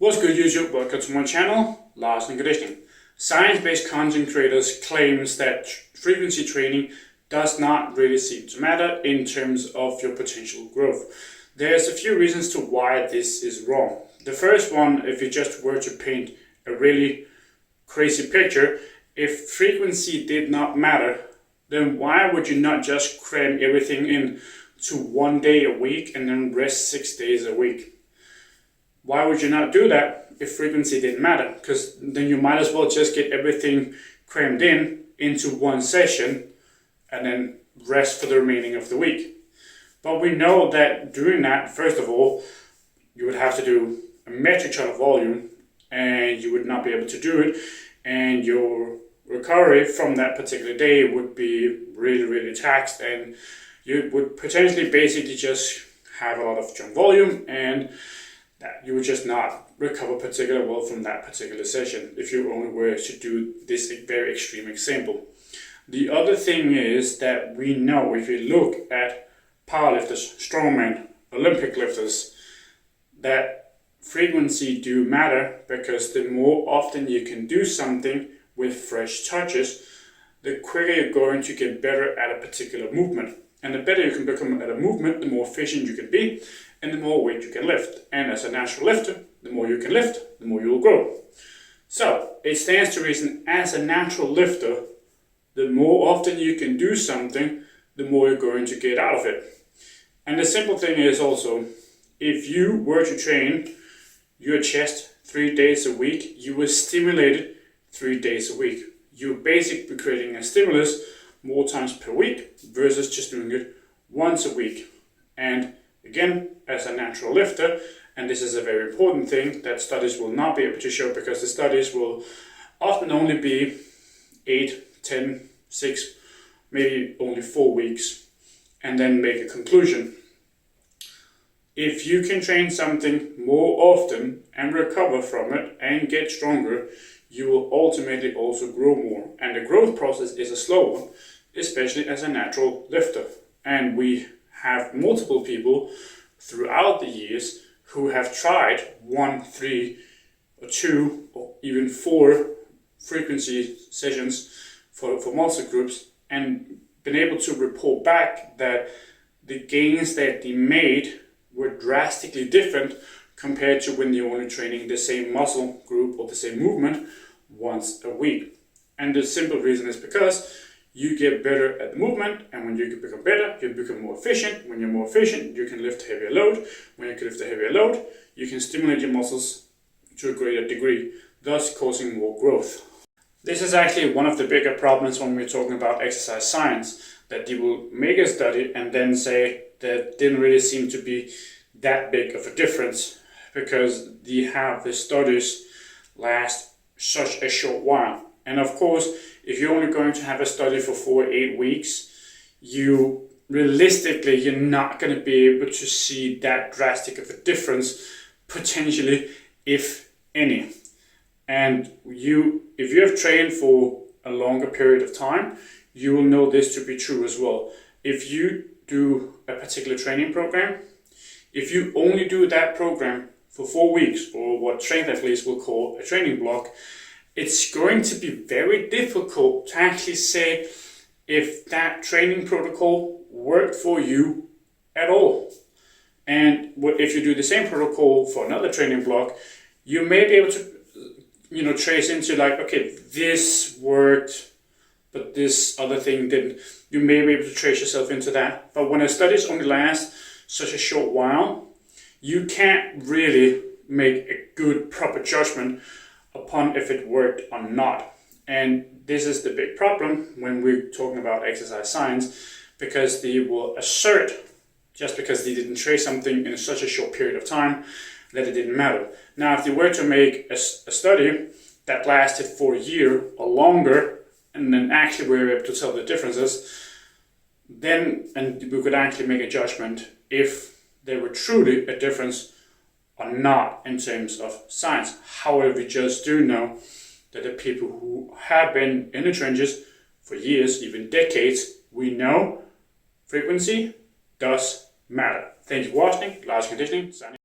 What's good, YouTube? Welcome to my channel, Lars and Conditioning. Science-based content creators claims that frequency training does not really seem to matter in terms of your potential growth. There's a few reasons to why this is wrong. The first one, if you just were to paint a really crazy picture, if frequency did not matter, then why would you not just cram everything in to 1 day a week and then rest 6 days a week? Why would you not do that if frequency didn't matter? Because then you might as well just get everything crammed into one session and then rest for the remaining of the week. But we know that doing that, first of all, you would have to do a metric ton of volume and you would not be able to do it, and your recovery from that particular day would be really taxed, and you would potentially basically just have a lot of junk volume, and that you would just not recover particularly well from that particular session if you only were to do this very extreme example. The other thing is that we know, if you look at powerlifters, strongmen, Olympic lifters, that frequency do matter, because the more often you can do something with fresh touches, the quicker you're going to get better at a particular movement. And the better you can become at a movement, the more efficient you can be, and the more weight you can lift. And as a natural lifter, the more you can lift, the more you will grow. So it stands to reason, as a natural lifter, the more often you can do something, the more you're going to get out of it. And the simple thing is also, if you were to train your chest 3 days a week, you will stimulate it 3 days a week. You're basically creating a stimulus more times per week versus just doing it once a week. And again, as a natural lifter, and this is a very important thing that studies will not be able to show, because the studies will often only be 8, 10, 6, maybe only 4 weeks, and then make a conclusion. If you can train something more often and recover from it and get stronger, you will ultimately also grow more. And the growth process is a slow one, especially as a natural lifter. And we have multiple people throughout the years who have tried 1, 3, or 2, or even 4 frequency sessions for muscle groups, and been able to report back that the gains that they made were drastically different compared to when you're only training the same muscle group or the same movement once a week. And the simple reason is because you get better at the movement, and when you become better, you become more efficient. When you're more efficient, you can lift heavier load. When you can lift a heavier load, you can stimulate your muscles to a greater degree, thus causing more growth. This is actually one of the bigger problems when we're talking about exercise science, that you will make a study and then say that didn't really seem to be that big of a difference, because the studies last such a short while. And of course, if you're only going to have a study for 4 or 8 weeks, you're not going to be able to see that drastic of a difference, potentially, if any. And if you have trained for a longer period of time, you will know this to be true as well. If you do a particular training program, if you only do that program for 4 weeks, or what strength athletes will call a training block, it's going to be very difficult to actually say if that training protocol worked for you at all. And if you do the same protocol for another training block, you may be able to trace into, like, okay, this worked, but this other thing didn't. You may be able to trace yourself into that. But when a studies only last such a short while, you can't really make a good, proper judgment upon if it worked or not. And this is the big problem when we're talking about exercise science, because they will assert, just because they didn't trace something in such a short period of time, that it didn't matter. Now, if they were to make a study that lasted for a year or longer, and then actually we were able to tell the differences, and we could actually make a judgment if there were truly a difference or not in terms of science. However, we just do know that the people who have been in the trenches for years, even decades, we know frequency does matter. Thank you for watching. Lars Conditioning, signing.